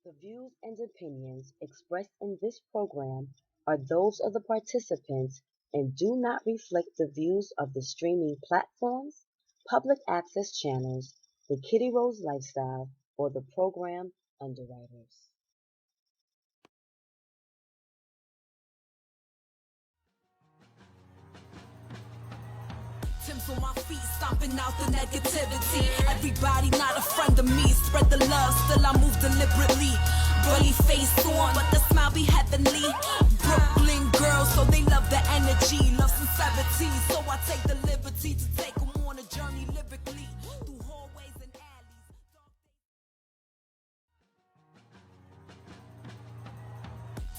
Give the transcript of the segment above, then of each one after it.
The views and opinions expressed in this program are those of the participants and do not reflect the views of the streaming platforms, public access channels, the KittyRose lifestyle, or the program underwriters. Tim's on my feet, stomping out the negativity. Everybody not a friend of me. Spread the love, still I move deliberately. Bully face on, but the smile be heavenly. Brooklyn girls, so they love the energy. Love sincerity, so I take the liberty to take them on a journey lyrically. Through hallways and alleys.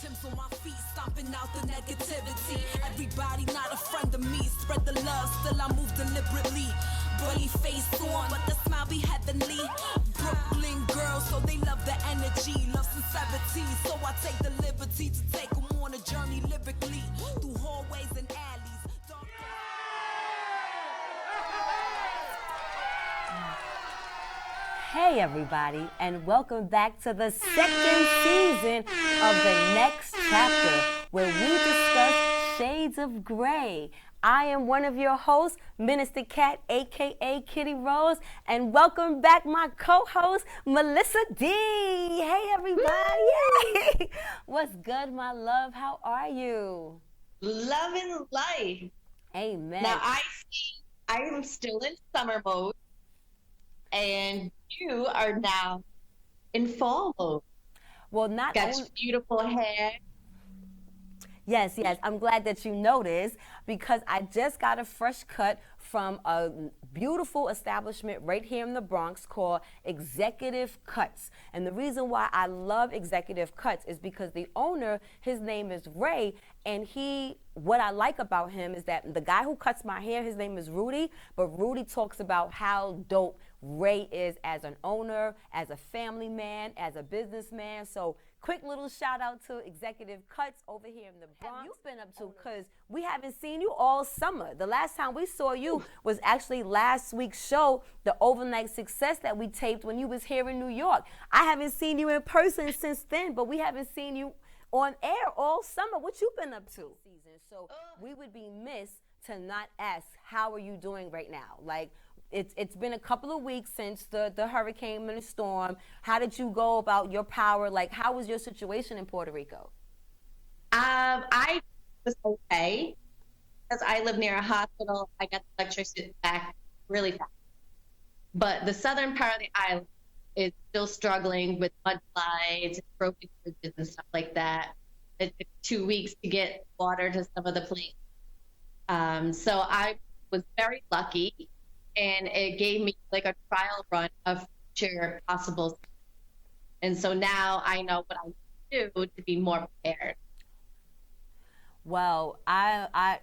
Tim's on my feet, stomping out the negativity. Everybody not a friend of me. Spread the love, still I move deliberately. Bully face on, but the smile be heavenly. Brooklyn girls, so they love the energy. Love sincerity, so I take the liberty to take them on a journey lyrically. Through hallways and alleys. Hey everybody, and welcome back to the second season of the next chapter where we discuss shades of gray. I am one of your hosts, Minister Cat, aka Kitty Rose, and welcome back my co-host, Melissa D. Hey everybody. What's good, my love? How are you? Loving life. Amen. Now I am still in summer mode, and you are now in fall mode. Well, not Got only your beautiful hair. Yes, I'm glad that you noticed because I just got a fresh cut from a beautiful establishment right here in the Bronx called Executive Cuts. And the reason why I love Executive Cuts is because the owner, his name is Ray, and what I like about him is that the guy who cuts my hair, his name is Rudy, but Rudy talks about how dope Ray is as an owner, as a family man, as a businessman. So quick little shout out to Executive Cuts over here in the Bronx. What have you been up to? Because we haven't seen you all summer. The last time we saw you was actually last week's show, the Overnight Success that we taped when you was here in New York. I haven't seen you in person since then, but we haven't seen you on air all summer. What you been up to? So we would be missed to not ask, how are you doing right now? Like, it's been a couple of weeks since the hurricane and the storm. How did you go about your power? Like, how was your situation in Puerto Rico? I was okay because I live near a hospital. I got the electricity back really fast. But the southern part of the island is still struggling with mudslides, broken bridges, and stuff like that. It took 2 weeks to get water to some of the places. So I was very lucky, and it gave me like a trial run of future possible. And so now I know what I need to do to be more prepared. Well,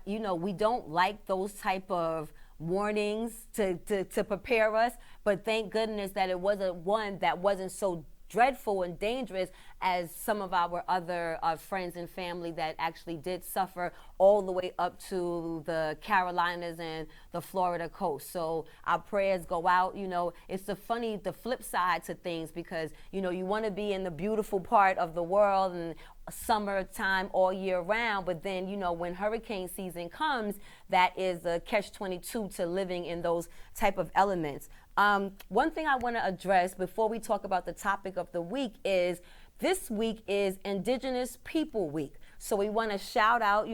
we don't like those type of warnings to prepare us, but thank goodness that it wasn't one that wasn't so dreadful and dangerous as some of our other friends and family that actually did suffer all the way up to the Carolinas and the Florida coast. So our prayers go out. It's the flip side to things because, you want to be in the beautiful part of the world and summertime all year round, but then when hurricane season comes, that is a catch-22 to living in those type of elements. One thing I want to address before we talk about the topic of the week is this week is Indigenous People Week. So we want to shout out,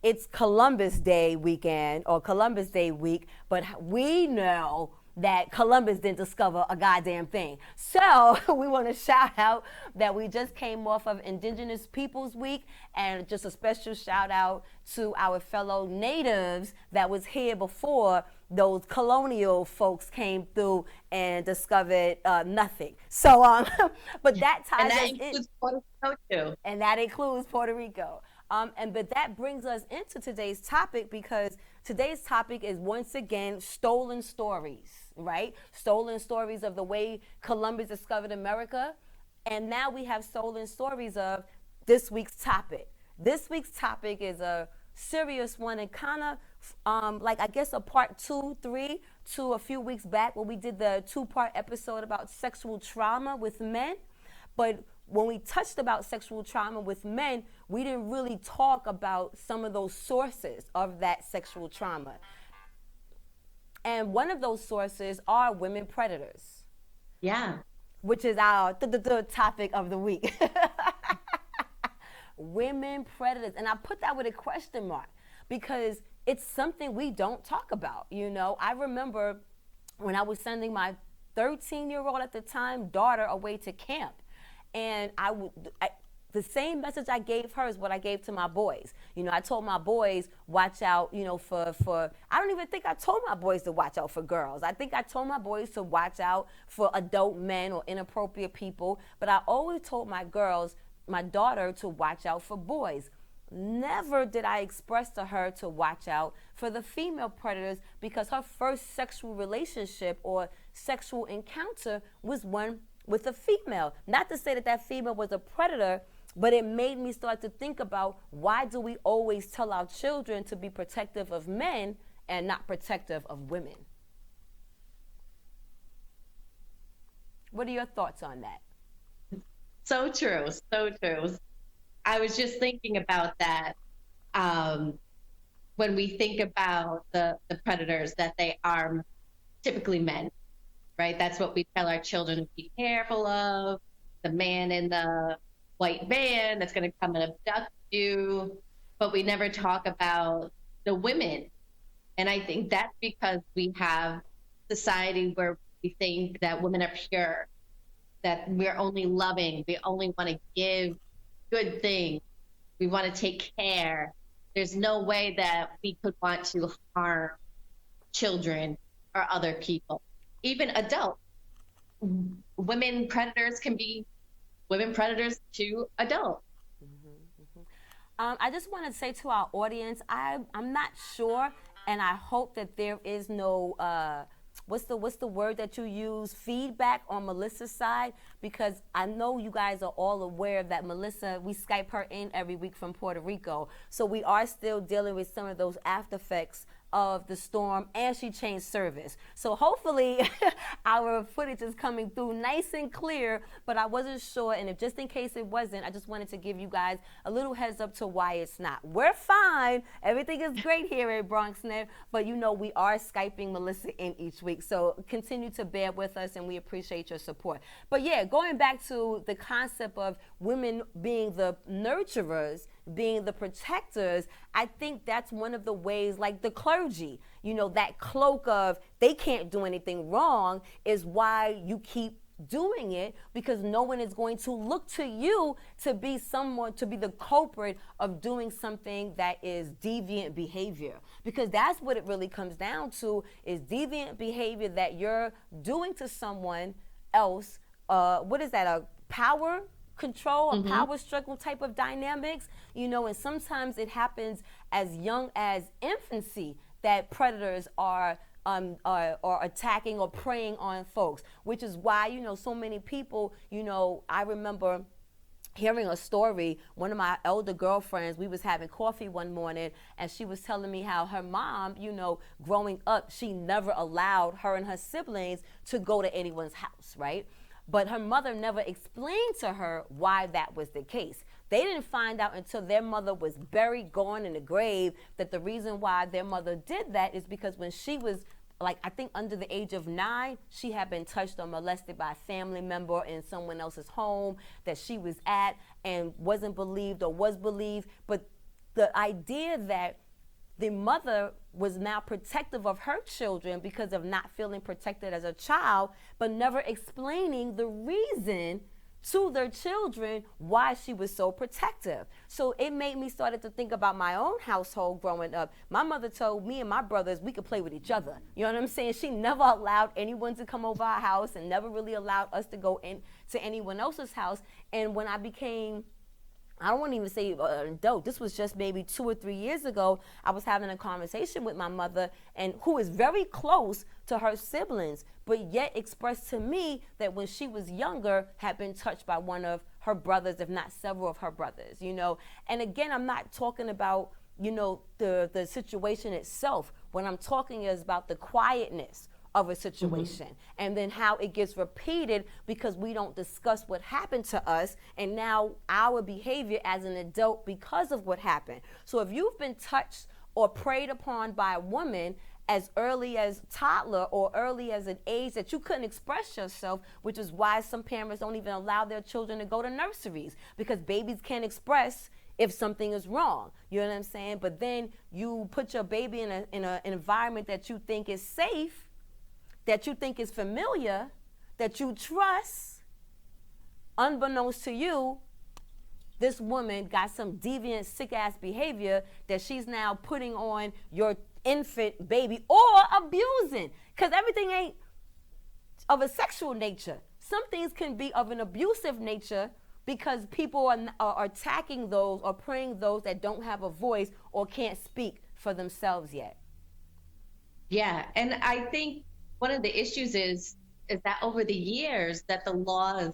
it's Columbus Day weekend or Columbus Day week, but we know that Columbus didn't discover a goddamn thing. So we want to shout out that we just came off of Indigenous Peoples Week, and just a special shout out to our fellow natives that was here before those colonial folks came through and discovered nothing. So, but that ties And that us includes Puerto Rico too. and that includes Puerto Rico. But that brings us into today's topic because today's topic is once again stolen stories, right? Stolen stories of the way Columbus discovered America. And now we have stolen stories of this week's topic. This week's topic is a serious one and kind of like I guess a part 2, 3 to a few weeks back when we did the 2-part episode about sexual trauma with men. But when we touched about sexual trauma with men, we didn't really talk about some of those sources of that sexual trauma. And one of those sources are women predators. Yeah. Which is our topic of the week. Women predators. And I put that with a question mark because it's something we don't talk about. You know, I remember when I was sending my 13-year-old at the time daughter away to camp. And the same message I gave her is what I gave to my boys. You know, I told my boys, watch out, you know, for I don't even think I told my boys to watch out for girls. I think I told my boys to watch out for adult men or inappropriate people. But I always told my girls, my daughter, to watch out for boys. Never did I express to her to watch out for the female predators because her first sexual relationship or sexual encounter was one with a female. Not to say that that female was a predator, but it made me start to think about why do we always tell our children to be protective of men and not protective of women? What are your thoughts on that? So true, so true. I was just thinking about that when we think about the predators, that they are typically men, right? That's what we tell our children to be careful of, the man in the white van that's going to come and abduct you, but we never talk about the women. And I think that's because we have society where we think that women are pure, that we're only loving, we only want to give good things, we want to take care. There's no way that we could want to harm children or other people, even adults. Women predators can be women predators to adults. I just want to say to our audience, I'm not sure, and I hope that there is no what's the word that you use, feedback on Melissa's side, because I know you guys are all aware that Melissa, we Skype her in every week from Puerto Rico, so we are still dealing with some of those after effects of the storm, and she changed service. So hopefully our footage is coming through nice and clear, but I wasn't sure, and if just in case it wasn't, I just wanted to give you guys a little heads up to why it's not. We're fine. Everything is great here at BronxNet, but you know we are Skyping Melissa in each week, so continue to bear with us, and we appreciate your support. But yeah, going back to the concept of women being the nurturers, being the protectors, I think that's one of the ways, like the clergy, you know, that cloak of they can't do anything wrong is why you keep doing it, because no one is going to look to you to be someone, to be the culprit of doing something that is deviant behavior, because that's what it really comes down to, is deviant behavior that you're doing to someone else. What is that, a power control, a power struggle type of dynamics, you know, and sometimes it happens as young as infancy that predators are attacking or preying on folks, which is why, you know, so many people, you know, I remember hearing a story, one of my elder girlfriends, we was having coffee one morning, and she was telling me how her mom, you know, growing up, she never allowed her and her siblings to go to anyone's house, right? But her mother never explained to her why that was the case. They didn't find out until their mother was buried, gone in the grave, that the reason why their mother did that is because when she was, like, I think under the age of 9, she had been touched or molested by a family member in someone else's home that she was at, and wasn't believed or was believed. But the idea that the mother was now protective of her children because of not feeling protected as a child, but never explaining the reason to their children why she was so protective. So it made me started to think about my own household growing up. My mother told me and my brothers we could play with each other. You know what I'm saying? She never allowed anyone to come over our house and never really allowed us to go into anyone else's house. And when I became, I don't want to even say an adult, this was just maybe 2 or 3 years ago, I was having a conversation with my mother, and who is very close to her siblings, but yet expressed to me that when she was younger, had been touched by one of her brothers, if not several of her brothers, you know. And again, I'm not talking about, you know, the situation itself. What I'm talking is about the quietness of a situation, and then how it gets repeated because we don't discuss what happened to us, and now our behavior as an adult because of what happened. So if you've been touched or preyed upon by a woman as early as toddler or early as an age that you couldn't express yourself, which is why some parents don't even allow their children to go to nurseries, because babies can't express if something is wrong. You know what I'm saying? But then you put your baby in an environment that you think is safe, that you think is familiar, that you trust. Unbeknownst to you, this woman got some deviant, sick-ass behavior that she's now putting on your infant baby or abusing, because everything ain't of a sexual nature. Some things can be of an abusive nature because people are attacking those or preying those that don't have a voice or can't speak for themselves yet. Yeah, and I think one of the issues is that over the years that the laws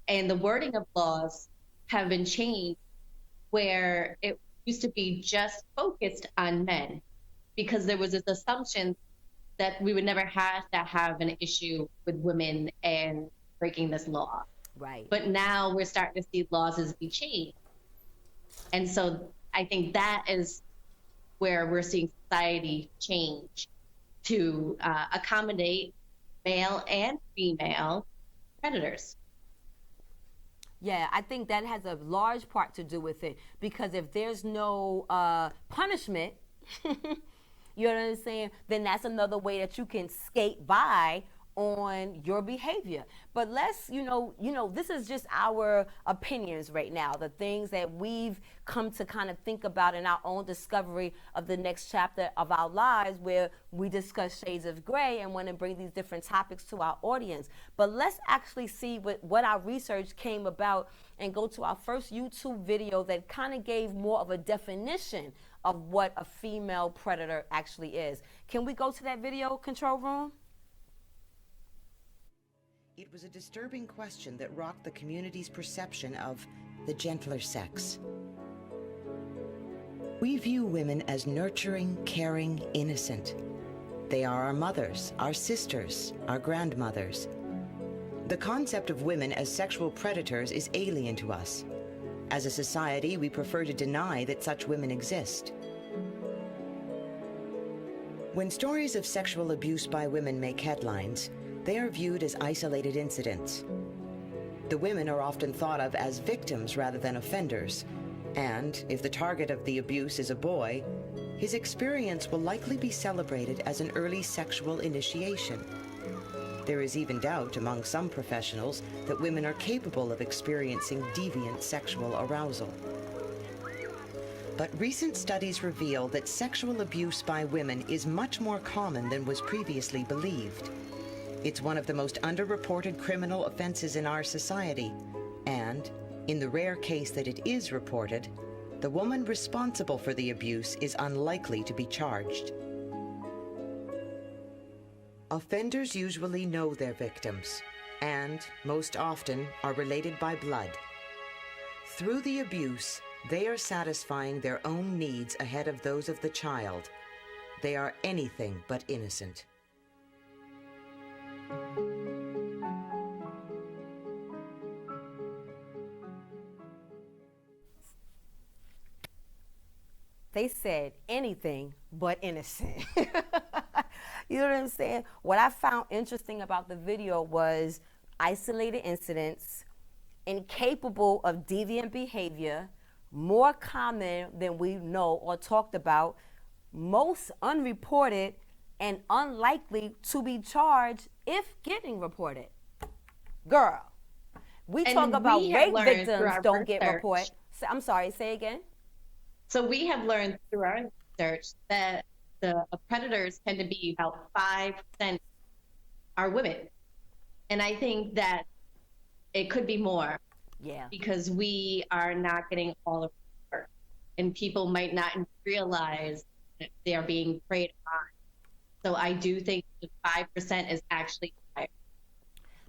and the wording of laws have been changed, where it used to be just focused on men, because there was this assumption that we would never have to have an issue with women and breaking this law. Right. But now we're starting to see laws as be changed. And so I think that is where we're seeing society change to accommodate male and female predators. Yeah, I think that has a large part to do with it, because if there's no punishment, you know what I'm saying, then that's another way that you can skate by on your behavior. But let's, this is just our opinions right now, the things that we've come to kind of think about in our own discovery of the next chapter of our lives, where we discuss shades of gray and want to bring these different topics to our audience. But let's actually see what our research came about and go to our first YouTube video that kind of gave more of a definition of what a female predator actually is. Can we go to that video, control room? It was a disturbing question that rocked the community's perception of the gentler sex. We view women as nurturing, caring, innocent. They are our mothers, our sisters, our grandmothers. The concept of women as sexual predators is alien to us. As a society, we prefer to deny that such women exist. When stories of sexual abuse by women make headlines, they are viewed as isolated incidents. The women are often thought of as victims rather than offenders, and if the target of the abuse is a boy, his experience will likely be celebrated as an early sexual initiation. There is even doubt among some professionals that women are capable of experiencing deviant sexual arousal. But recent studies reveal that sexual abuse by women is much more common than was previously believed. It's one of the most underreported criminal offenses in our society, and, in the rare case that it is reported, the woman responsible for the abuse is unlikely to be charged. Offenders usually know their victims, and, most often, are related by blood. Through the abuse, they are satisfying their own needs ahead of those of the child. They are anything but innocent. They said anything but innocent. You know what I'm saying? What I found interesting about the video was isolated incidents, incapable of deviant behavior, more common than we know or talked about, most unreported, and unlikely to be charged if getting reported. Girl, we talk about rape victims don't get reported. I'm sorry, say again. So we have learned through our research that the predators tend to be about 5% are women. And I think that it could be more. Yeah. Because we are not getting all of the work. And people might not realize that they are being preyed upon. So I do think the 5% is actually higher.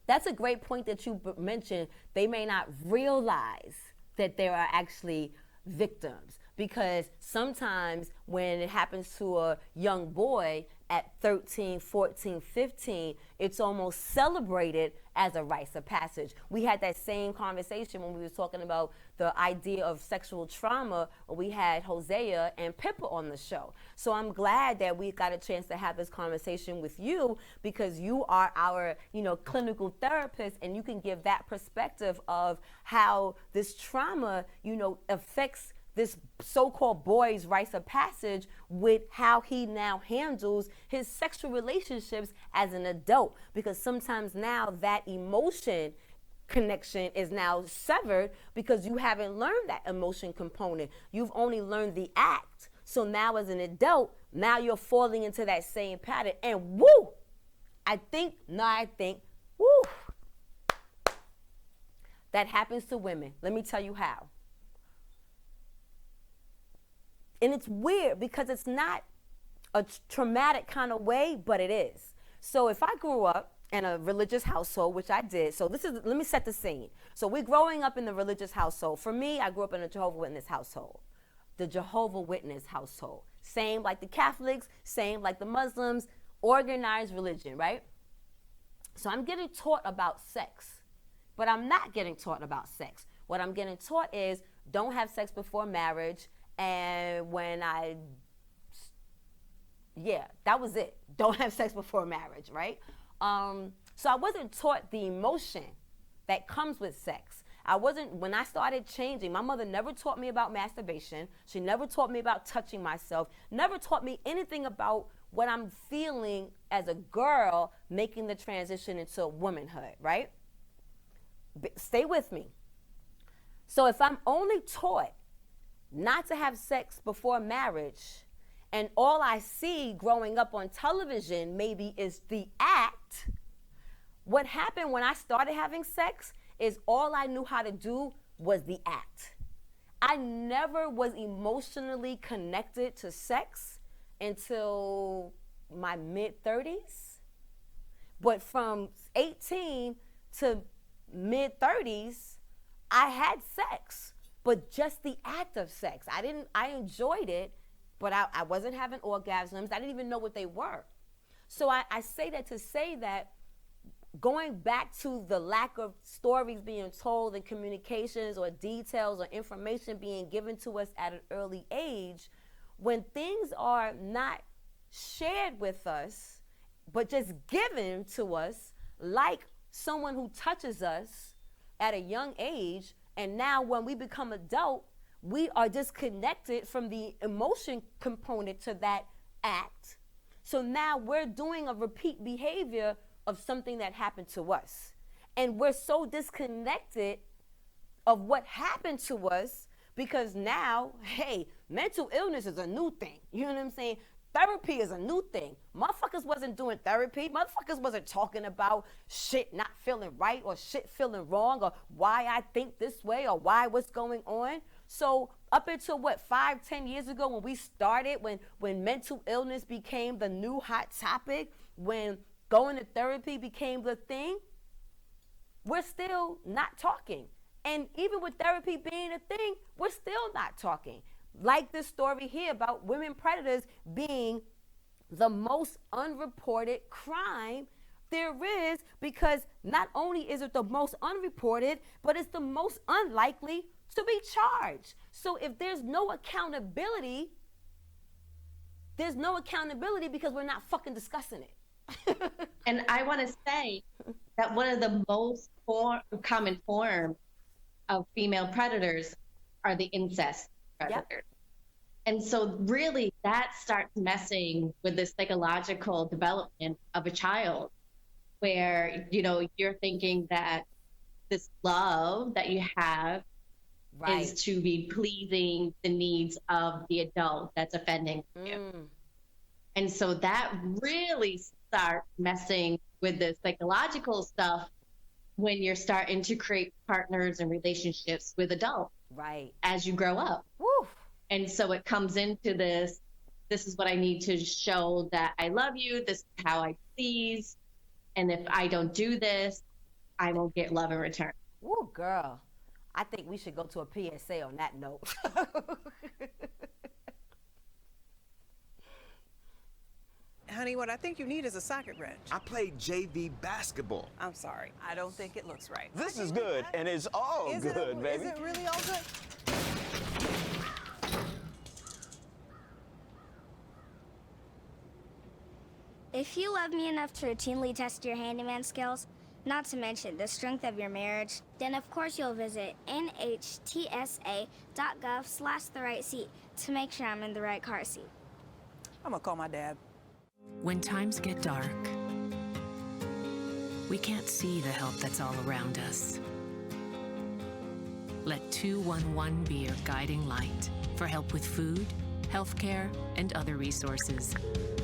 That's a great point that you mentioned. They may not realize that there are actually victims, because sometimes when it happens to a young boy, at 13, 14, 15, it's almost celebrated as a rites of passage. We had that same conversation when we were talking about the idea of sexual trauma when we had Hosea and Pippa on the show. So I'm glad that we got a chance to have this conversation with you, because you are our, clinical therapist, and you can give that perspective of how this trauma, affects this so-called boy's rites of passage with how he now handles his sexual relationships as an adult. Because sometimes now that emotion connection is now severed because you haven't learned that emotion component. You've only learned the act. So now as an adult, now you're falling into that same pattern. And woo, I think, woo, that happens to women. Let me tell you how. And it's weird because it's not a traumatic kind of way, but it is. So if I grew up in a religious household, which I did, so let me set the scene. So we're growing up in the religious household. For me, I grew up in a Jehovah's Witness household. The Jehovah's Witness household. Same like the Catholics, same like the Muslims, organized religion, right? So I'm getting taught about sex, but I'm not getting taught about sex. What I'm getting taught is don't have sex before marriage. And that was it. Don't have sex before marriage, right? So I wasn't taught the emotion that comes with sex. When I started changing, my mother never taught me about masturbation. She never taught me about touching myself, never taught me anything about what I'm feeling as a girl making the transition into womanhood, right? Stay with me. So if I'm only taught not to have sex before marriage, and all I see growing up on television maybe is the act, what happened when I started having sex is all I knew how to do was the act. I never was emotionally connected to sex until my mid-30s. But from 18 to mid-30s, I had sex. But just the act of sex. I enjoyed it, but I wasn't having orgasms. I didn't even know what they were. So I say that to say that going back to the lack of stories being told and communications or details or information being given to us at an early age, when things are not shared with us, but just given to us, like someone who touches us at a young age, and now when we become adult, we are disconnected from the emotion component to that act. So now we're doing a repeat behavior of something that happened to us. And we're so disconnected of what happened to us because now, hey, mental illness is a new thing. You know what I'm saying? Therapy is a new thing. Motherfuckers wasn't doing therapy. Motherfuckers wasn't talking about shit not feeling right or shit feeling wrong or why I think this way or why what's going on. So up until 5-10 years ago when we started, when mental illness became the new hot topic, when going to therapy became the thing, we're still not talking. And even with therapy being a thing, we're still not talking. Like this story here about women predators being the most unreported crime there is, because not only is it the most unreported, but it's the most unlikely to be charged. So if there's no accountability, there's no accountability because we're not fucking discussing it. And I want to say that one of the most common forms of female predators are the incest predators. Yep. And so really that starts messing with the psychological development of a child, where, you're thinking that this love that you have is to be pleasing the needs of the adult that's offending you. And so that really starts messing with the psychological stuff when you're starting to create partners and relationships with adults as you grow up. Woo. And so it comes into this is what I need to show that I love you. This is how I please. And if I don't do this, I won't get love in return. Woo, girl. I think we should go to a PSA on that note. Honey, what I think you need is a socket wrench. I played JV basketball. I'm sorry. I don't think it looks right. This is good, and it's all good, baby. Is it really all good? If you love me enough to routinely test your handyman skills, not to mention the strength of your marriage, then of course you'll visit nhtsa.gov/the-right-seat to make sure I'm in the right car seat. I'm gonna call my dad. When times get dark, we can't see the help that's all around us. Let 211 be your guiding light for help with food, healthcare, and other resources.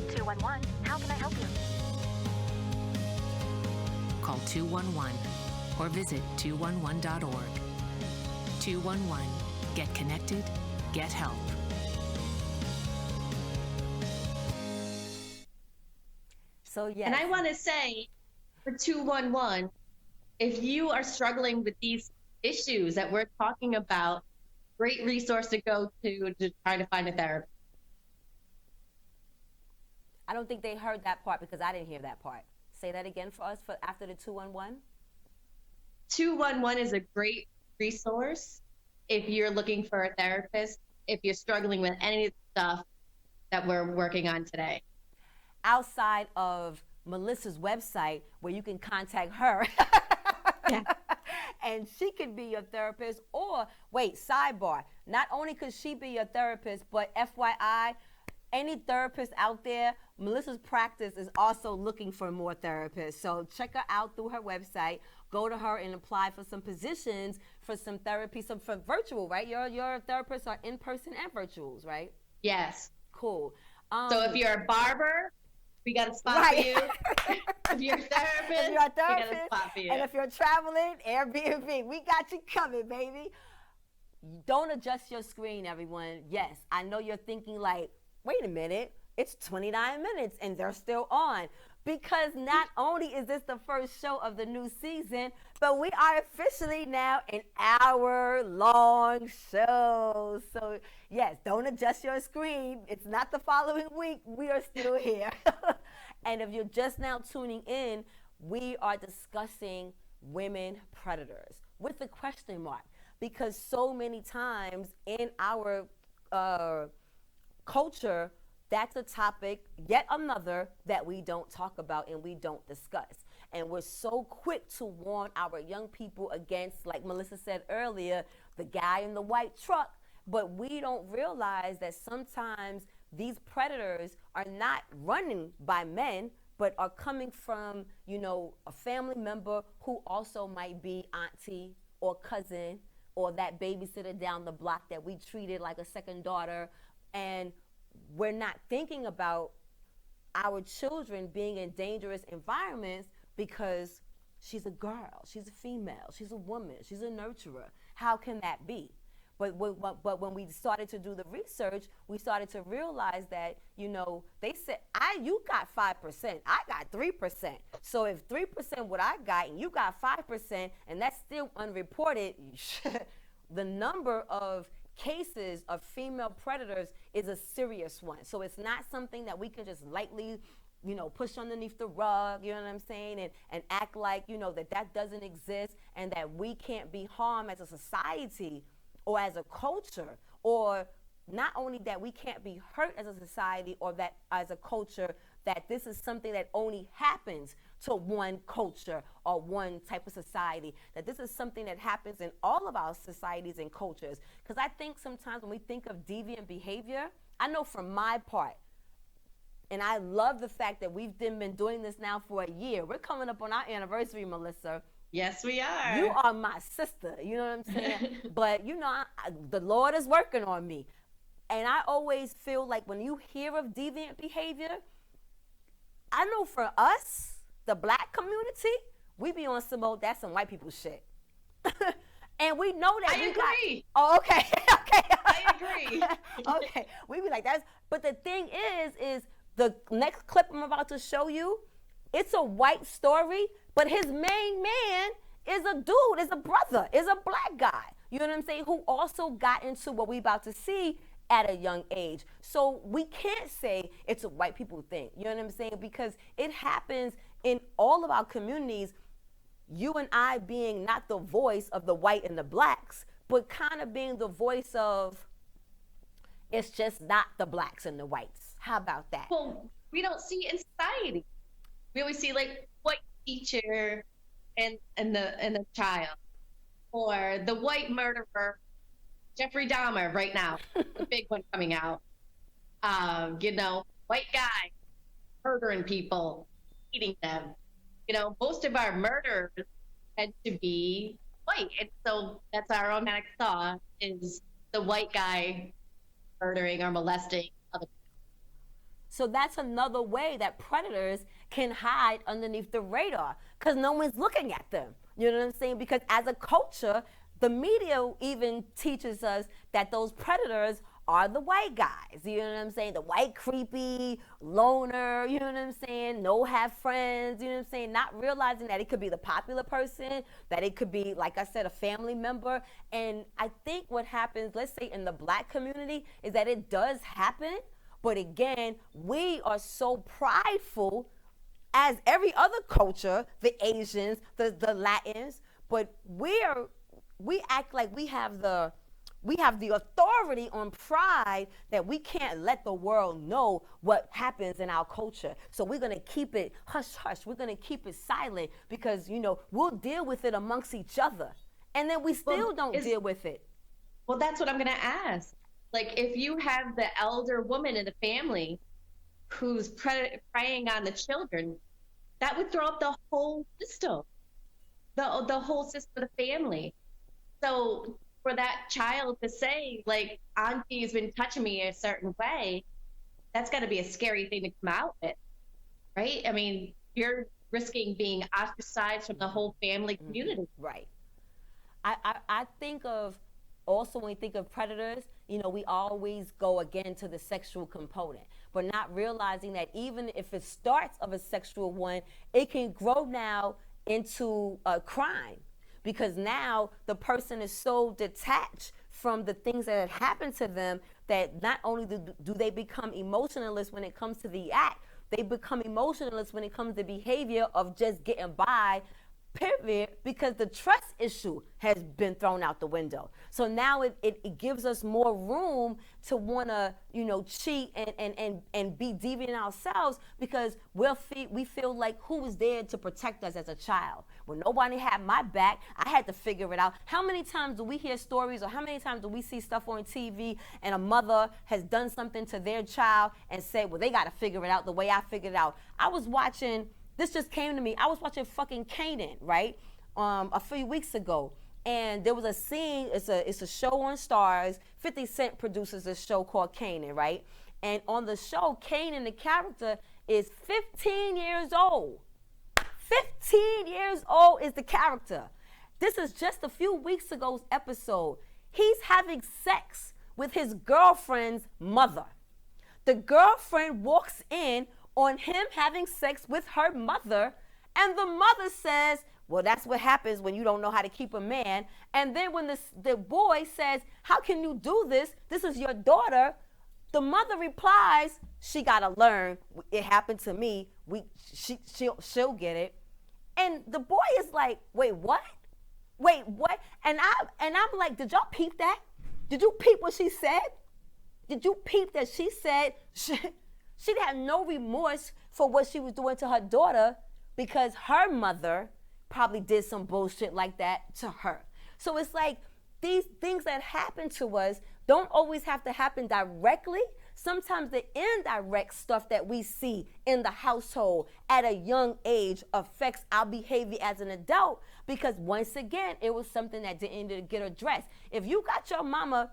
211, how can I help you? Call 211 or visit 211.org. 211, get connected, get help. So yes. And I want to say for 211, if you are struggling with these issues that we're talking about, great resource to go to try to find a therapist. I don't think they heard that part because I didn't hear that part. Say that again for us for after the 211. 211 is a great resource if you're looking for a therapist, if you're struggling with any of the stuff that we're working on today. Outside of Melissa's website where you can contact her. Yeah. And she could be your therapist. Or, wait, sidebar. Not only could she be your therapist, but FYI, any therapist out there, Melissa's practice is also looking for more therapists. So check her out through her website. Go to her and apply for some positions for some therapy, some for virtual, right? Your therapists are in person and virtuals, right? Yes. Cool. So if you're a barber, we got a spot right. for you. If you're a therapist, if you're a therapist, we got a spot for you. And if you're traveling, Airbnb, we got you covered, baby. Don't adjust your screen, everyone. Yes, I know you're thinking like, wait a minute, it's 29 minutes and they're still on. Because not only is this the first show of the new season, but we are officially now an hour-long show. So yes, don't adjust your screen. It's not the following week. We are still here. And if you're just now tuning in, we are discussing women predators with a question mark. Because so many times in our culture, that's a topic, yet another, that we don't talk about and we don't discuss. And we're so quick to warn our young people against, like Melissa said earlier, the guy in the white truck. But we don't realize that sometimes these predators are not running by men, but are coming from, you know, a family member who also might be auntie or cousin or that babysitter down the block that we treated like a second daughter. And we're not thinking about our children being in dangerous environments because she's a girl, she's a female, she's a woman, she's a nurturer. How can that be? But when we started to do the research, we started to realize that, you know, they said, you got 5%, I got 3%. So if 3% what I got and you got 5%, and that's still unreported, the number of cases of female predators is a serious one. So it's not something that we can just lightly, you know, push underneath the rug, you know what I'm saying, and act like, you know, that doesn't exist and that we can't be harmed as a society or as a culture, or not only that we can't be hurt as a society or that as a culture, that this is something that only happens to one culture or one type of society, that this is something that happens in all of our societies and cultures. Because I think sometimes when we think of deviant behavior, I know for my part, and I love the fact that we've been doing this now for a year. We're coming up on our anniversary, Melissa. Yes, we are. You are my sister, you know what I'm saying? But, you know, the Lord is working on me. And I always feel like when you hear of deviant behavior, I know for us, the black community, we be on some old, that's some white people shit. And we know that. I agree. Oh, okay. Okay. I agree. Okay. We be like, but the thing is the next clip I'm about to show you, it's a white story, but his main man is a dude, is a brother, is a black guy. You know what I'm saying? Who also got into what we about to see at a young age. So we can't say it's a white people thing. You know what I'm saying? Because it happens in all of our communities, you and I being not the voice of the white and the blacks, but kind of being the voice of, it's just not the blacks and the whites. How about that? Well, we don't see in society. We always see like white teacher and the child, or the white murderer, Jeffrey Dahmer right now, the big one coming out. You know, white guy murdering people, eating them. You know, most of our murders tend to be white, and so that's our automatic thought is the white guy murdering or molesting other people. So that's another way that predators can hide underneath the radar, because no one's looking at them. You know what I'm saying? Because as a culture, the media even teaches us that those predators are the white guys. You know what I'm saying? The white creepy loner, you know what I'm saying? No have friends, you know what I'm saying? Not realizing that it could be the popular person, that it could be, like I said, a family member. And I think what happens, let's say in the black community, is that it does happen. But again, we are so prideful, as every other culture, the Asians, the Latins, but we act like we have the authority on pride that we can't let the world know what happens in our culture. So we're going to keep it hush hush. We're going to keep it silent because, you know, we'll deal with it amongst each other. And then we still don't deal with it. Well, that's what I'm going to ask. Like, if you have the elder woman in the family who's preying on the children, that would throw up the whole system, the whole system of the family. So for that child to say, like, Auntie's been touching me a certain way, that's got to be a scary thing to come out with, right? I mean, you're risking being ostracized from the whole family community. Right. I think of, also when we think of predators, you know, we always go again to the sexual component, but not realizing that even if it starts of a sexual one, it can grow now into a crime. Because now the person is so detached from the things that have happened to them that not only do they become emotionless when it comes to the act, they become emotionless when it comes to behavior of just getting by, period, because the trust issue has been thrown out the window. So now it gives us more room to want to, you know, cheat and be deviant ourselves, because we feel like who was there to protect us as a child? When nobody had my back, I had to figure it out. How many times do we hear stories, or how many times do we see stuff on TV and a mother has done something to their child and said, well, they got to figure it out the way I figured it out? I was watching, this just came to me, I was watching fucking Kanan, right? A few weeks ago. And there was a scene, it's a show on Stars. 50 Cent produces a show called Kanan, right? And on the show, Kanan, the character, is 15 years old. 15 years old is the character. This is just a few weeks ago's episode. He's having sex with his girlfriend's mother. The girlfriend walks in on him having sex with her mother, and the mother says, well, that's what happens when you don't know how to keep a man. And then when the boy says, how can you do this? This is your daughter. The mother replies, she got to learn. It happened to me. She'll get it. And the boy is like, wait, what? Wait, what? And I'm like, did y'all peep that? Did you peep what she said? Did you peep that she said she had no remorse for what she was doing to her daughter because her mother probably did some bullshit like that to her. So it's like these things that happen to us don't always have to happen directly. Sometimes the indirect stuff that we see in the household at a young age affects our behavior as an adult, because once again, it was something that didn't get addressed. If you got your mama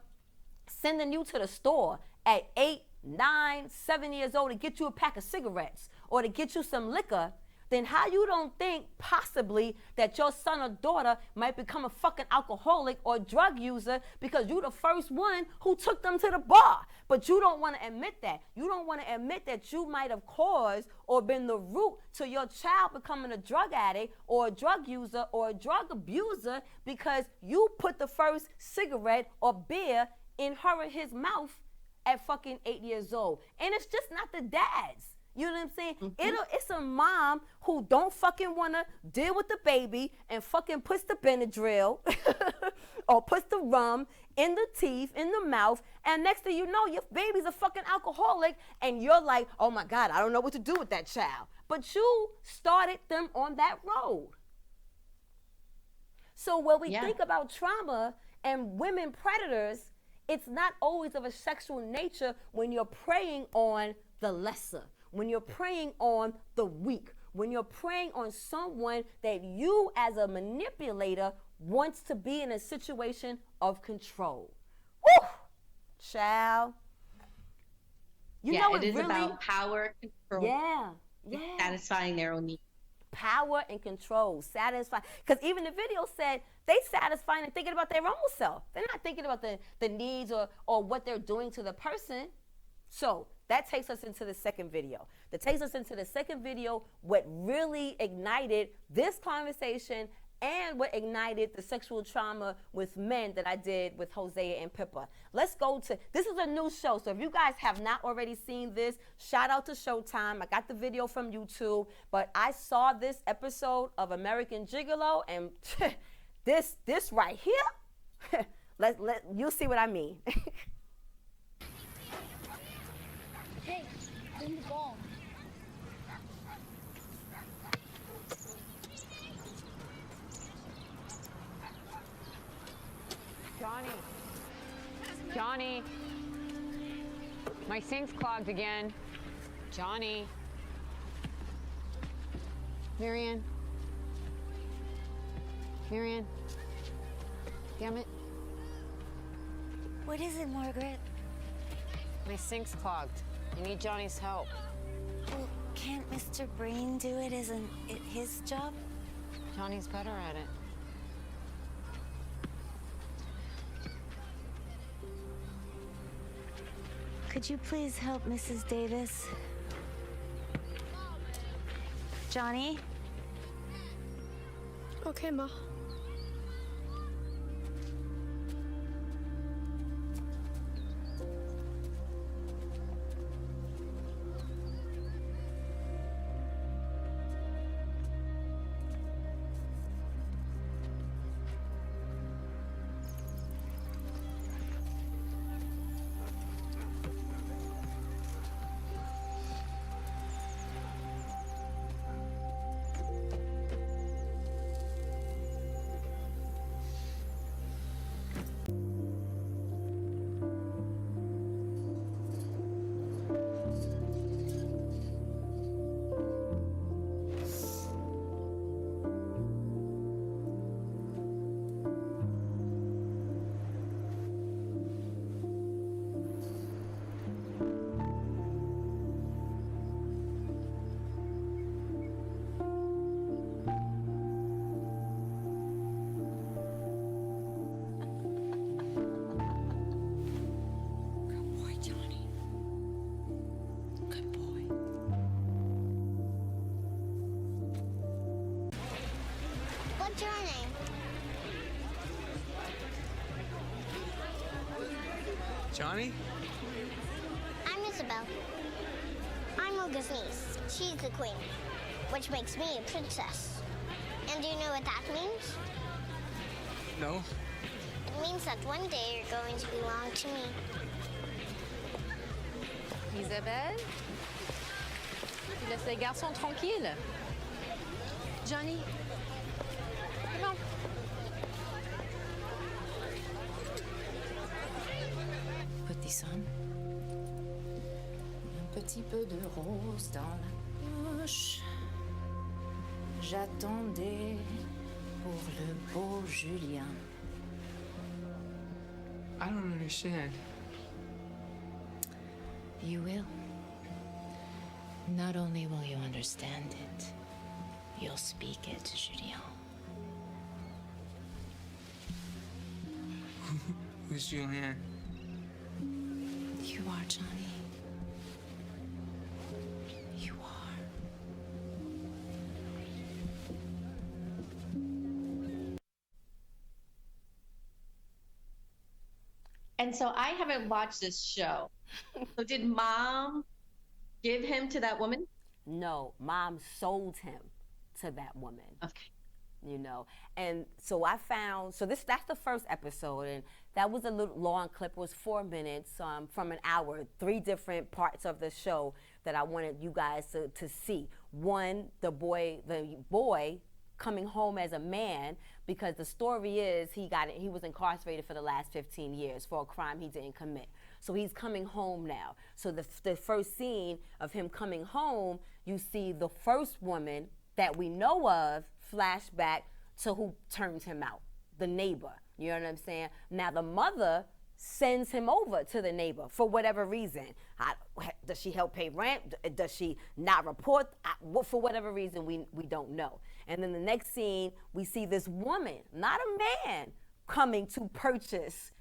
sending you to the store at 8, 9, 7 years old to get you a pack of cigarettes or to get you some liquor, then how you don't think possibly that your son or daughter might become a fucking alcoholic or drug user because you the first one who took them to the bar? But you don't want to admit that. You don't want to admit that you might have caused or been the root to your child becoming a drug addict or a drug user or a drug abuser because you put the first cigarette or beer in her or his mouth at fucking 8 years old. And it's just not the dads. You know what I'm saying? It's a mom who don't fucking want to deal with the baby and fucking puts the Benadryl or puts the rum in the teeth, in the mouth, and next thing you know, your baby's a fucking alcoholic, and you're like, oh my God, I don't know what to do with that child. But you started them on that road. So when we think about trauma and women predators, it's not always of a sexual nature when you're preying on the lesser, when you're preying on the weak, when you're preying on someone that you as a manipulator wants to be in a situation of control. Woo! Child. You know it is really, about power, control. Satisfying their own needs. Power and control, satisfy. Because even the video said they satisfying and thinking about their own self. They're not thinking about the needs or what they're doing to the person. So that takes us into the second video. That takes us into the second video, what really ignited this conversation and what ignited the sexual trauma with men that I did with Hosea and Pippa. Let's go to, this is a new show, so if you guys have not already seen this, shout out to Showtime. I got the video from YouTube, but I saw this episode of American Gigolo, and this right here, you'll see what I mean. Hey, bring the ball. Johnny, my sink's clogged again. Johnny. Marianne. Damn it. What is it, Margaret? My sink's clogged. I need Johnny's help. Well, can't Mr. Brain do it? Isn't it his job? Johnny's better at it. Could you please help Mrs. Davis? Johnny? Okay, Ma. What's your name? Johnny? I'm Isabel. I'm Olga's niece. She's the queen, which makes me a princess. And do you know what that means? No. It means that one day you're going to belong to me. Isabelle? Tu laisses les garçons tranquilles. Johnny? Non. Petit son. Un petit peu de rose dans la bouche. J'attendais pour le beau Julien. I don't understand. You will. Not only will you understand it, you'll speak it, Julien. Who's Julianne? You are, Johnny. You are. And so I haven't watched this show. So did mom give him to that woman? No, mom sold him to that woman. Okay. You know, and so I found, so that's the first episode, and that was a little long clip. It was 4 minutes from an hour, 3 different parts of the show that I wanted you guys to see. One, the boy coming home as a man, because the story is he was incarcerated for the last 15 years for a crime he didn't commit. So he's coming home now. So the first scene of him coming home, you see the first woman that we know of flashback to who turned him out, the neighbor. You know what I'm saying? Now the mother sends him over to the neighbor for whatever reason. Does she help pay rent? Does she not report? For whatever reason, we don't know. And then the next scene, we see this woman, not a man, coming to purchase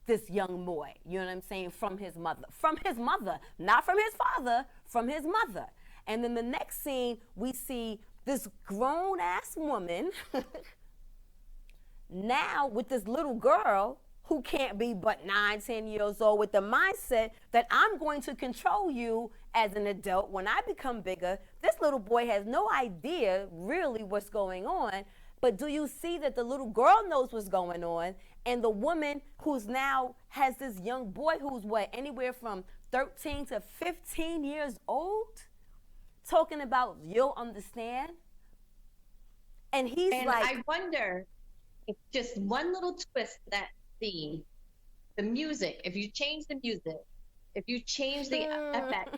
this young boy. You know what I'm saying? From his mother. From his mother. Not from his father, from his mother. And then the next scene, we see this grown-ass woman now with this little girl who can't be but 9, 10 years old, with the mindset that I'm going to control you as an adult when I become bigger. This little boy has no idea really what's going on, but do you see that the little girl knows what's going on, and the woman who's now has this young boy who's anywhere from 13 to 15 years old, talking about you'll understand? And he's like, I wonder if just one little twist to that scene, the music, if you change the music, if you change the effect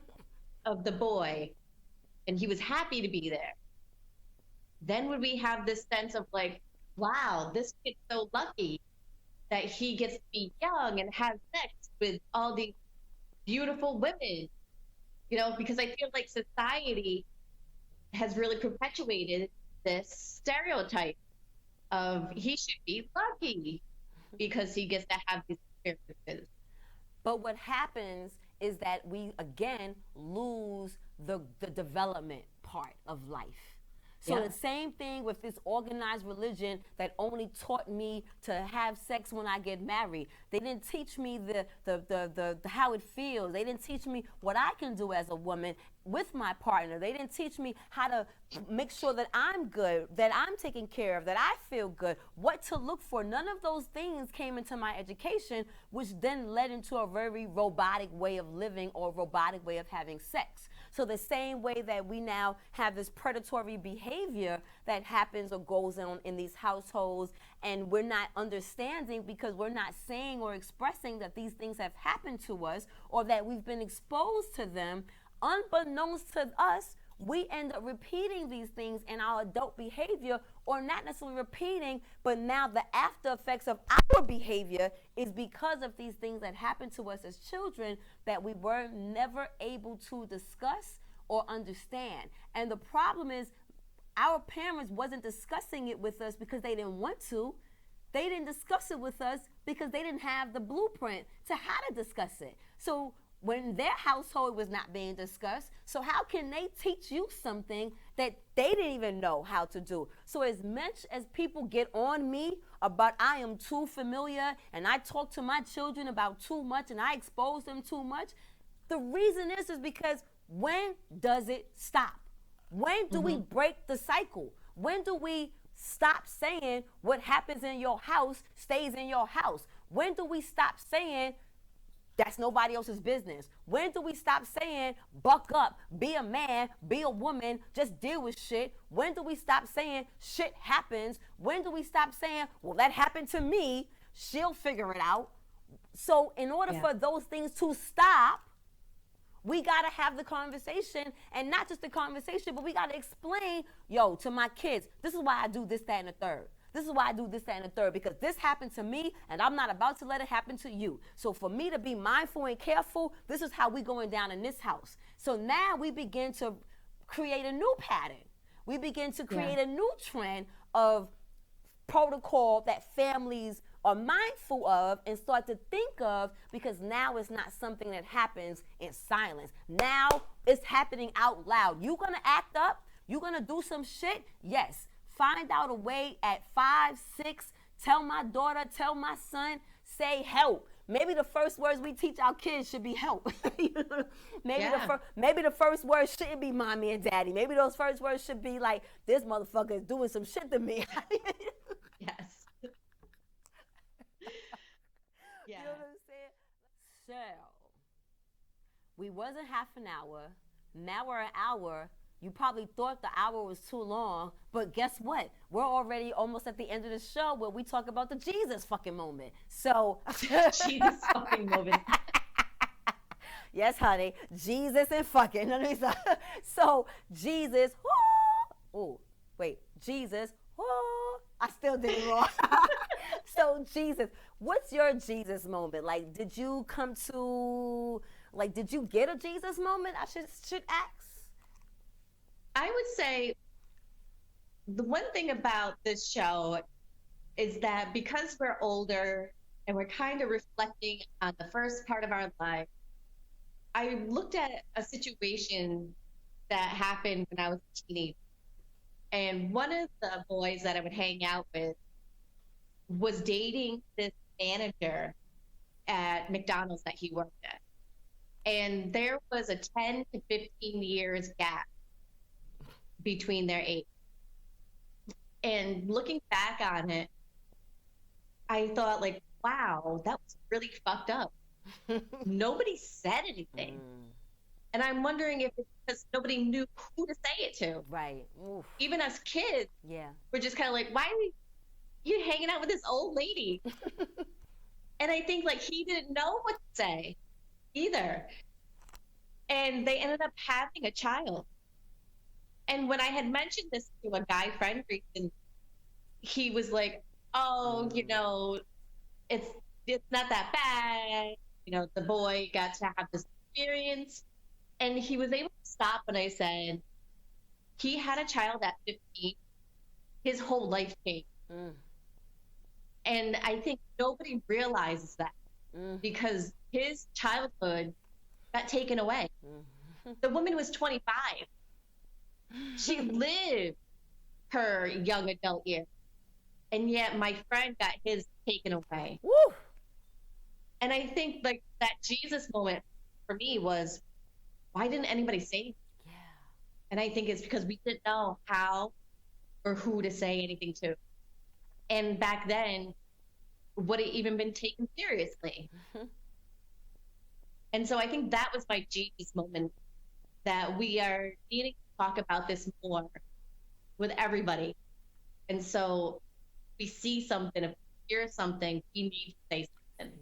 of the boy, and he was happy to be there, then would we have this sense of like, wow, this kid's so lucky that he gets to be young and have sex with all these beautiful women, you know, because I feel like society has really perpetuated this stereotype of he should be lucky because he gets to have these experiences. But what happens is that we again lose the development part of life. So the same thing with this organized religion that only taught me to have sex when I get married. They didn't teach me the how it feels. They didn't teach me what I can do as a woman with my partner. They didn't teach me how to make sure that I'm good, that I'm taken care of, that I feel good, what to look for. None of those things came into my education, which then led into a very robotic way of living or robotic way of having sex. So the same way that we now have this predatory behavior that happens or goes on in these households, and we're not understanding because we're not saying or expressing that these things have happened to us or that we've been exposed to them, unbeknownst to us, we end up repeating these things in our adult behavior, or not necessarily repeating, but now the after effects of our behavior is because of these things that happened to us as children that we were never able to discuss or understand. And the problem is our parents wasn't discussing it with us because they didn't want to. They didn't discuss it with us because they didn't have the blueprint to how to discuss it. So when their household was not being discussed, so how can they teach you something that they didn't even know how to do? So as much as people get on me about I am too familiar and I talk to my children about too much and I expose them too much, the reason is because when does it stop? When do we break the cycle? When do we stop saying what happens in your house stays in your house? When do we stop saying that's nobody else's business? When do we stop saying, buck up, be a man, be a woman, just deal with shit? When do we stop saying shit happens? When do we stop saying, well, that happened to me, she'll figure it out? So in order for those things to stop, we got to have the conversation, and not just the conversation, but we got to explain, to my kids, this is why I do this, that, and the third. This is why I do this, that, and the third, because this happened to me, and I'm not about to let it happen to you. So for me to be mindful and careful, this is how we going down in this house. So now we begin to create a new pattern. We begin to create a new trend of protocol that families are mindful of and start to think of, because now it's not something that happens in silence. Now it's happening out loud. You gonna act up? You gonna do some shit? Yes. Find out a way at 5, 6, tell my daughter, tell my son, say help. maybe the first words we teach our kids should be help. maybe Yeah. maybe the first words shouldn't be mommy and daddy. Maybe those first words should be like, this motherfucker is doing some shit to me. Yes. Yeah. You know what I'm saying? So, we wasn't half an hour. Now we're an hour. You probably thought the hour was too long, but guess what? We're already almost at the end of the show where we talk about the Jesus fucking moment. So, Jesus fucking moment. Yes, honey. Jesus and fucking. So, Jesus. Oh, wait. Jesus. I still did it wrong. So, Jesus. What's your Jesus moment? Like, did you come to, like, did you get a Jesus moment? I should ask. I would say the one thing about this show is that because we're older and we're kind of reflecting on the first part of our life, I looked at a situation that happened when I was a teenager. And one of the boys that I would hang out with was dating this manager at McDonald's that he worked at. And there was a 10 to 15 years gap between their age. And looking back on it, I thought, like, wow, that was really fucked up. Nobody said anything. And I'm wondering if it's because nobody knew who to say it to. Right. Oof. Even as kids, Yeah. we're just kind of like, why are you hanging out with this old lady? And I think, like, he didn't know what to say either. And they ended up having a child. And when I had mentioned this to a guy friend recently, he was like, oh, you know, it's not that bad. You know, the boy got to have this experience. And he was able to stop when I said, he had a child at 15. His whole life changed. And I think nobody realizes that because his childhood got taken away. The woman was 25. She lived her young adult years. And yet my friend got his taken away. Woo! And I think, like, that Jesus moment for me was, why didn't anybody say anything? Yeah. And I think it's because we didn't know how or who to say anything to. And back then, would it even been taken seriously? And so I think that was my Jesus moment, that we are needing to talk about this more with everybody. And so we see something, if we hear something, we need to say something.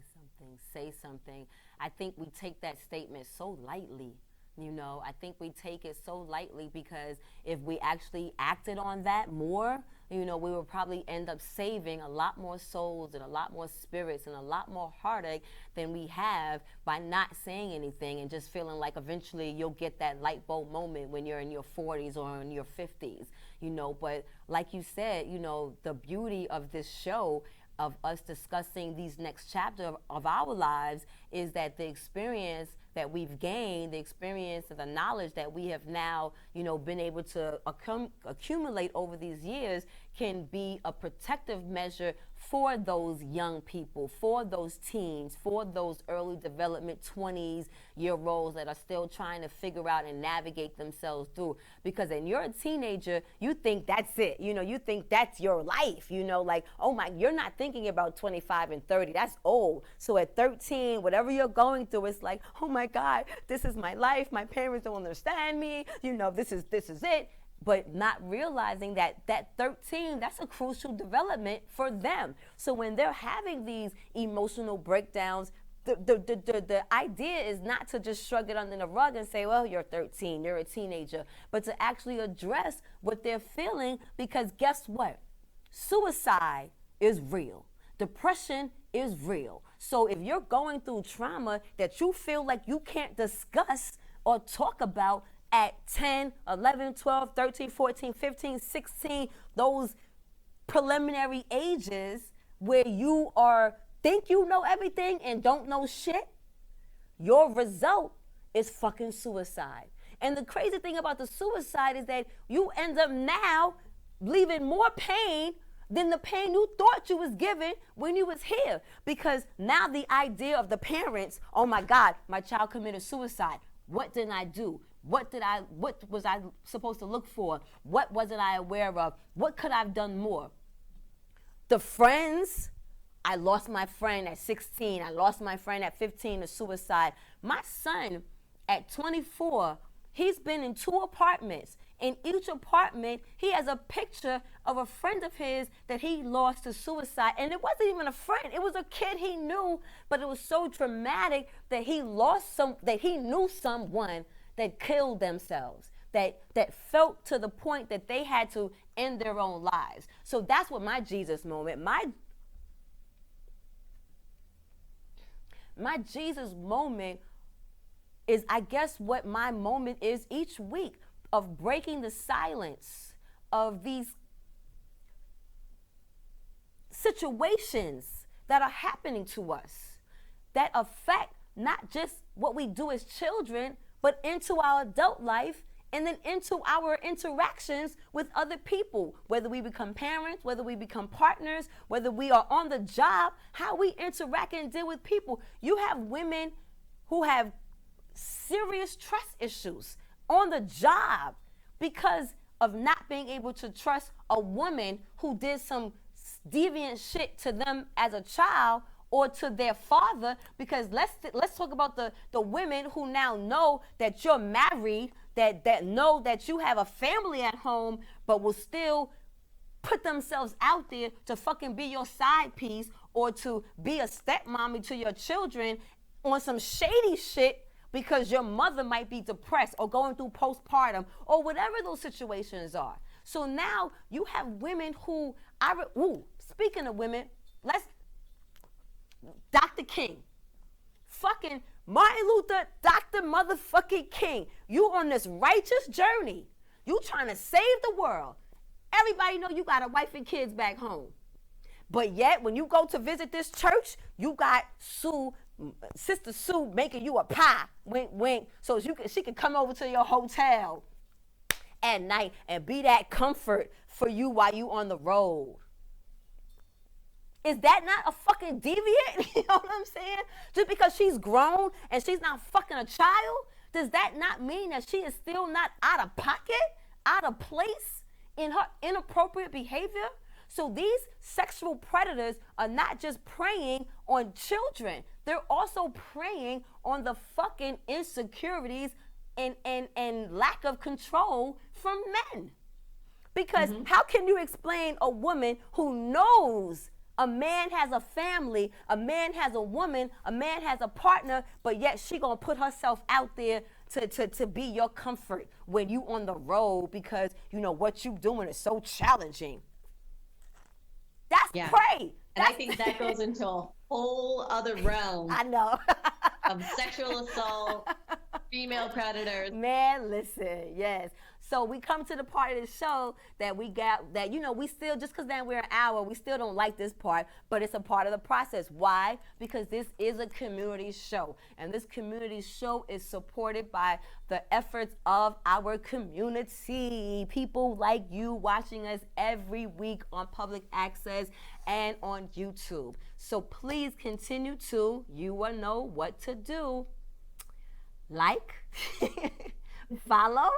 Say something. I think we take that statement so lightly. You know, I think we take it so lightly because if we actually acted on that more, you know, we would probably end up saving a lot more souls and a lot more spirits and a lot more heartache than we have by not saying anything and just feeling like eventually you'll get that light bulb moment when you're in your 40s or in your 50s, you know. But like you said, you know, the beauty of this show, of us discussing these next chapter of our lives, is that the experience that we've gained, the experience and the knowledge that we have now, you know, been able to accumulate over these years can be a protective measure for those young people, for those teens, for those early development 20s-year-olds that are still trying to figure out and navigate themselves through. Because when you're a teenager, you think that's it. You know, you think that's your life. You know, like, oh my, you're not thinking about 25 and 30. That's old. So at 13, whatever you're going through, it's like, oh my God, this is my life. My parents don't understand me. You know, this is it. But not realizing that 13, that's a crucial development for them. So when they're having these emotional breakdowns, the idea is not to just shrug it under the rug and say, well, you're 13, you're a teenager, but to actually address what they're feeling, because guess what? Suicide is real. Depression is real. So if you're going through trauma that you feel like you can't discuss or talk about at 10, 11, 12, 13, 14, 15, 16, those preliminary ages where you think you know everything and don't know shit, your result is fucking suicide. And the crazy thing about the suicide is that you end up now leaving more pain than the pain you thought you was given when you was here. Because now the idea of the parents, oh my God, my child committed suicide. What did I do? What was I supposed to look for? What wasn't I aware of? What could I have done more? The friends, I lost my friend at 16. I lost my friend at 15 to suicide. My son at 24, he's been in 2 apartments. In each apartment, he has a picture of a friend of his that he lost to suicide. And it wasn't even a friend. It was a kid he knew, but it was so traumatic that he knew someone that killed themselves, that felt to the point that they had to end their own lives. So that's what my Jesus moment, my Jesus moment is, I guess, what my moment is each week, of breaking the silence of these situations that are happening to us that affect not just what we do as children, but into our adult life and then into our interactions with other people, whether we become parents, whether we become partners, whether we are on the job, how we interact and deal with people. You have women who have serious trust issues on the job because of not being able to trust a woman who did some deviant shit to them as a child or to their father. Because let's talk about the women who now know that you're married, that know that you have a family at home, but will still put themselves out there to fucking be your side piece or to be a stepmommy to your children on some shady shit because your mother might be depressed or going through postpartum or whatever those situations are. So now you have women who, speaking of women, Dr. King, fucking Martin Luther, Dr. motherfucking King, you on this righteous journey. You trying to save the world. Everybody know you got a wife and kids back home. But yet, when you go to visit this church, you got Sister Sue making you a pie, wink, wink, so she can come over to your hotel at night and be that comfort for you while you on the road. Is that not a fucking deviant? You know what I'm saying? Just because she's grown and she's not fucking a child, does that not mean that she is still not out of pocket, out of place in her inappropriate behavior? So these sexual predators are not just preying on children. They're also preying on the fucking insecurities and lack of control from men. Because how can you explain a woman who knows a man has a family, a man has a woman, a man has a partner, but yet she gonna put herself out there to be your comfort when you on the road because you know what you doing is so challenging? That's prey. And I think that goes into a whole other realm. I know. Of sexual assault, female predators. Man, listen, yes. So we come to the part of the show that we got that, we still, just because now we're an hour, we still don't like this part, but it's a part of the process. Why? Because this is a community show. And this community show is supported by the efforts of our community. People like you watching us every week on public access and on YouTube. So please continue to, you will know what to do. Like, follow,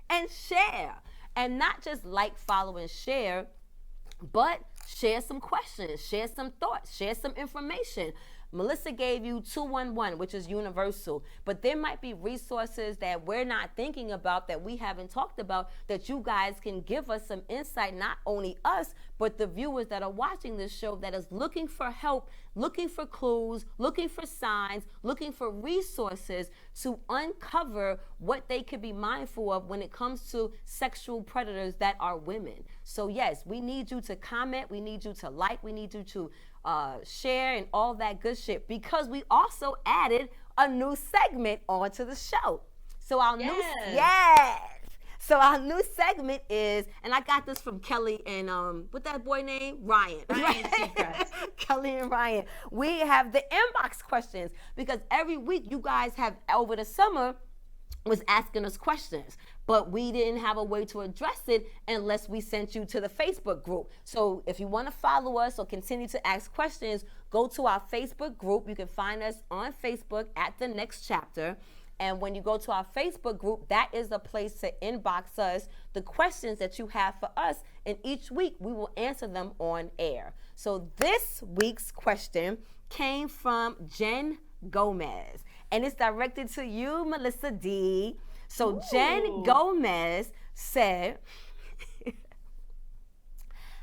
and share. And not just like, follow, and share, but share some questions, share some thoughts, share some information. Melissa gave you 211, which is universal, but there might be resources that we're not thinking about, that we haven't talked about, that you guys can give us some insight, not only us, but the viewers that are watching this show that is looking for help, looking for clues, looking for signs, looking for resources to uncover what they could be mindful of when it comes to sexual predators that are women. So yes, we need you to comment, we need you to like, we need you to share and all that good shit, because we also added a new segment onto the show. So our new segment is, and I got this from Kelly and what that boy name? Ryan. Kelly and Ryan. We have the inbox questions because every week you guys have, over the summer, was asking us questions, but we didn't have a way to address it unless we sent you to the Facebook group. So if you want to follow us or continue to ask questions, go to our Facebook group. You can find us on Facebook at The Next Chapter. And when you go to our Facebook group, that is the place to inbox us the questions that you have for us. And each week we will answer them on air. So this week's question came from Jen Gomez. And it's directed to you, Melissa D. So Ooh. Jen Gomez said,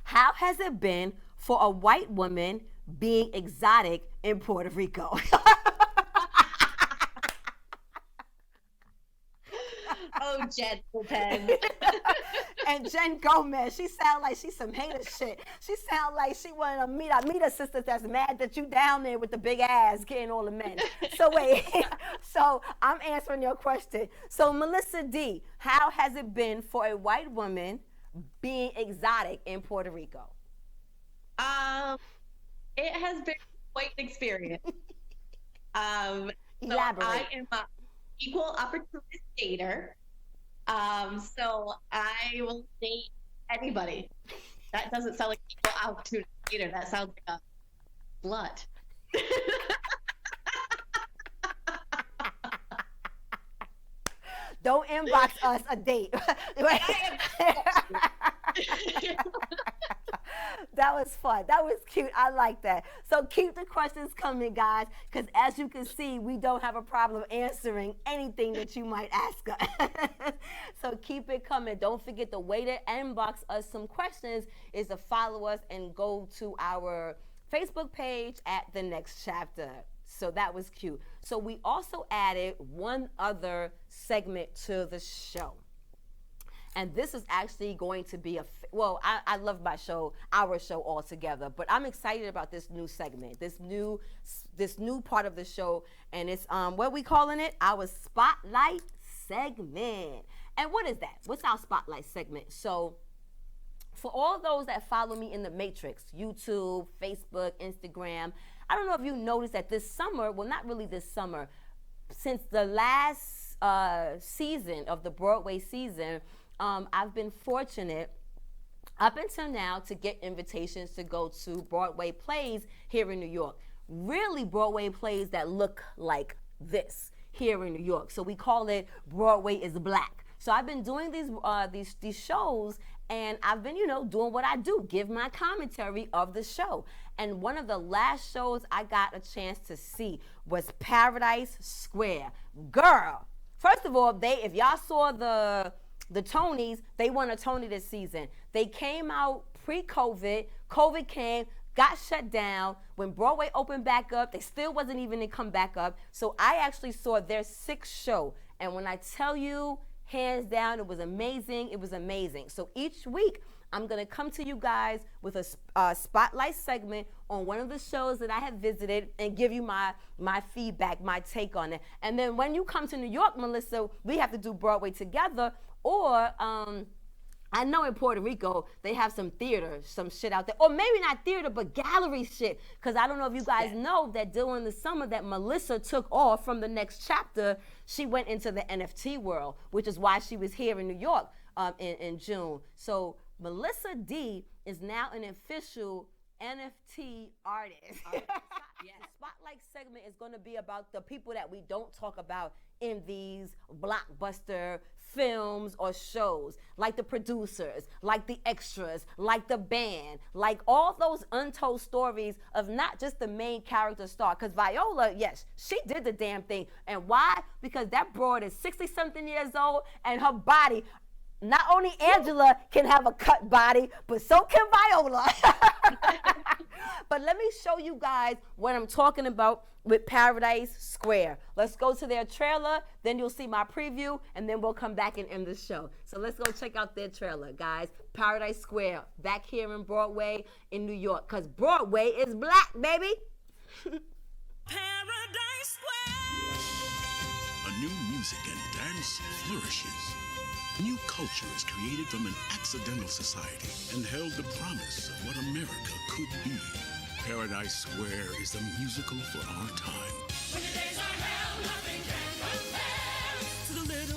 how has it been for a white woman being exotic in Puerto Rico? Oh, Jen Lopez. And Jen Gomez, she sound like she's some hater shit. She sound like she one of them meet sisters that's mad that you down there with the big ass getting all the men. So wait, so I'm answering your question. So Melissa D, how has it been for a white woman being exotic in Puerto Rico? It has been quite an experience. Elaborate. So I am an equal opportunity dater. So I will date anybody. That doesn't sound like equal opportunity dater. That sounds like a slut. Don't inbox us a date. That was fun. That was cute. I like that. So keep the questions coming, guys, because as you can see, we don't have a problem answering anything that you might ask us. So keep it coming. Don't forget, the way to inbox us some questions is to follow us and go to our Facebook page at The Next Chapter. So that was cute. So we also added one other segment to the show. And this is actually going to be I love my show, our show altogether, but I'm excited about this new segment, this new part of the show, and it's what we calling it? Our Spotlight segment. And what is that? What's our Spotlight segment? So for all those that follow me in the Matrix, YouTube, Facebook, Instagram, I don't know if you noticed that this summer, well, not really this summer, since the last season of the Broadway season, I've been fortunate up until now to get invitations to go to Broadway plays here in New York. Really Broadway plays that look like this here in New York. So we call it Broadway is Black. So I've been doing these shows, and I've been, doing what I do, give my commentary of the show. And one of the last shows I got a chance to see was Paradise Square. Girl, first of all, if y'all saw the Tonys, they won a Tony this season. They came out pre-COVID. COVID came, got shut down. When Broadway opened back up, they still wasn't even to come back up. So I actually saw their 6th show. And when I tell you, hands down, it was amazing. It was amazing. So each week, I'm going to come to you guys with a spotlight segment on one of the shows that I have visited and give you my feedback, my take on it. And then when you come to New York, Melissa, we have to do Broadway together. Or I know in Puerto Rico, they have some theater, some shit out there. Or maybe not theater, but gallery shit. Because I don't know if you guys know that during the summer that Melissa took off from The Next Chapter, she went into the NFT world, which is why she was here in New York in June. So Melissa D is now an official NFT artist. Yes. The Spotlight segment is going to be about the people that we don't talk about in these blockbuster films or shows, like the producers, like the extras, like the band, like all those untold stories of not just the main character star. Because Viola, yes, she did the damn thing. And why? Because that broad is 60-something years old, and her body, not only Angela can have a cut body, but so can Viola. But let me show you guys what I'm talking about with Paradise Square. Let's go to their trailer, then you'll see my preview, and then we'll come back and end the show. So let's go check out their trailer, guys. Paradise Square, back here in Broadway in New York, because Broadway is black, baby. Paradise Square. A new music and dance flourishes. New culture is created from an accidental society and held the promise of what America could be. Paradise Square is the musical for our time. When your days are hell, nothing can compare to the little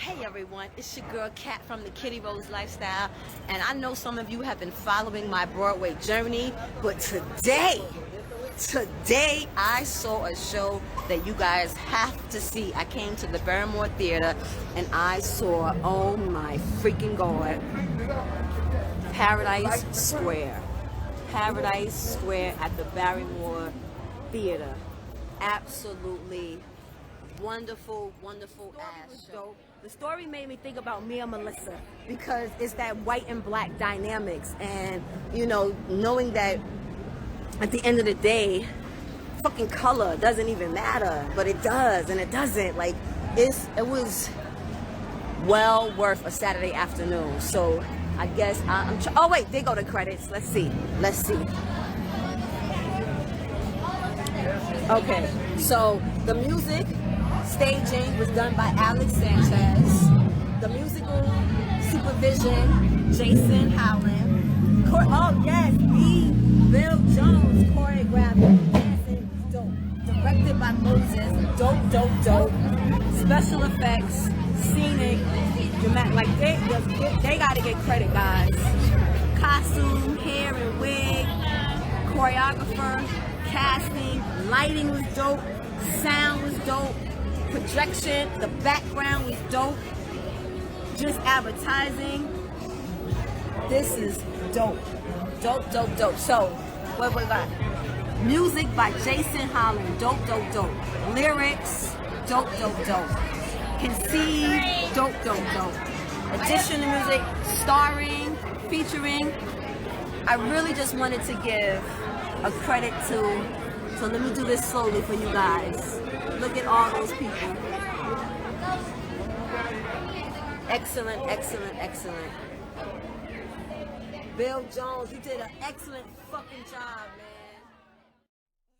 Hey everyone, it's your girl Kat from the KittyRose Lifestyle, and I know some of you have been following my Broadway journey, but today I saw a show that you guys have to see. I came to the Barrymore Theater and I saw, oh my freaking God, Paradise Square. Paradise Square at the Barrymore Theater. Absolutely wonderful, wonderful ass show. The story made me think about me and Melissa because it's that white and black dynamics, and you know, knowing that at the end of the day, fucking color doesn't even matter, but it does and it doesn't. Like it was well worth a Saturday afternoon. So I guess oh wait, they go to credits. Let's see. Okay, so the music staging was done by Alex Sanchez. The musical supervision, Jason Howland. Oh yes, Bill Jones choreographed. Dancing was dope. Directed by Moses. Dope. Special effects, scenic, dramatic. Like they gotta get credit, guys. Costume, hair and wig, choreographer, casting, lighting was dope, sound was dope. Projection, the background was dope. Just advertising. This is dope. Dope. So, what we got? Music by Jason Holland. Dope. Lyrics, dope. Conceived, dope. Additional music, starring, featuring. I really just wanted to give a credit to, so let me do this slowly for you guys. Look at all those people. Excellent. Bill Jones, you did an excellent fucking job, man.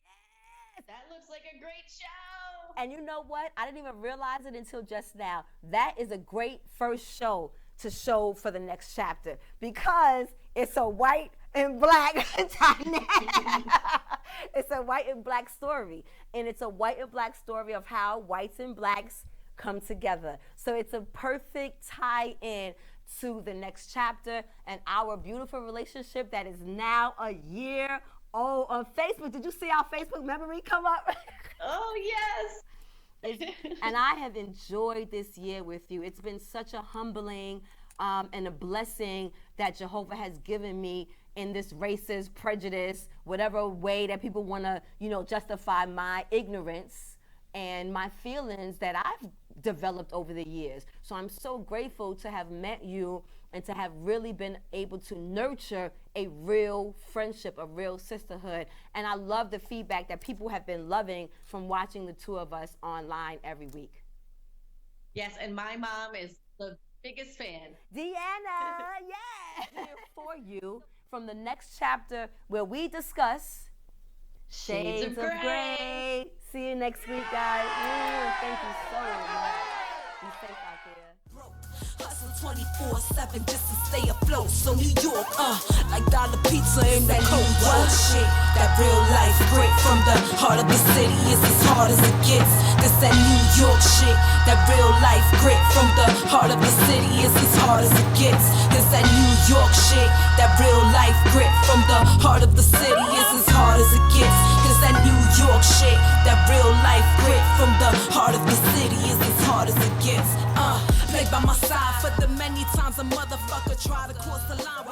Yes! That looks like a great show. And you know what? I didn't even realize it until just now. That is a great first show to show for the next chapter because it's a white and black dynamic. It's a white and black story, and it's a white and black story of how whites and blacks come together. So it's a perfect tie-in to the next chapter and our beautiful relationship that is now a year old on Facebook. Did you see our Facebook memory come up? Oh, yes. And I have enjoyed this year with you. It's been such a humbling and a blessing that Jehovah has given me in this racist prejudice, whatever way that people want to, justify my ignorance and my feelings that I've developed over the years. So I'm so grateful to have met you and to have really been able to nurture a real friendship, a real sisterhood. And I love the feedback that people have been loving from watching the two of us online every week. Yes, and my mom is the biggest fan. Deanna, yeah. Here for you from the next chapter where we discuss Shades of Grey. See you next week, guys. Thank you so much. Be safe out there. Hustle 24/7 just to stay afloat. So New York, like dollar pizza in the cold. What shit? That real life grit from the heart of the city is as hard as it gets. This that New York shit. That real life grit from the heart of the city is as hard as it gets. This that New York shit. That real life grit from the heart of the city is as hard as it gets. This that New York shit. That real life grit from the heart of the city is as hard as it gets. Play by my side for the many times a motherfucker try to cross the line.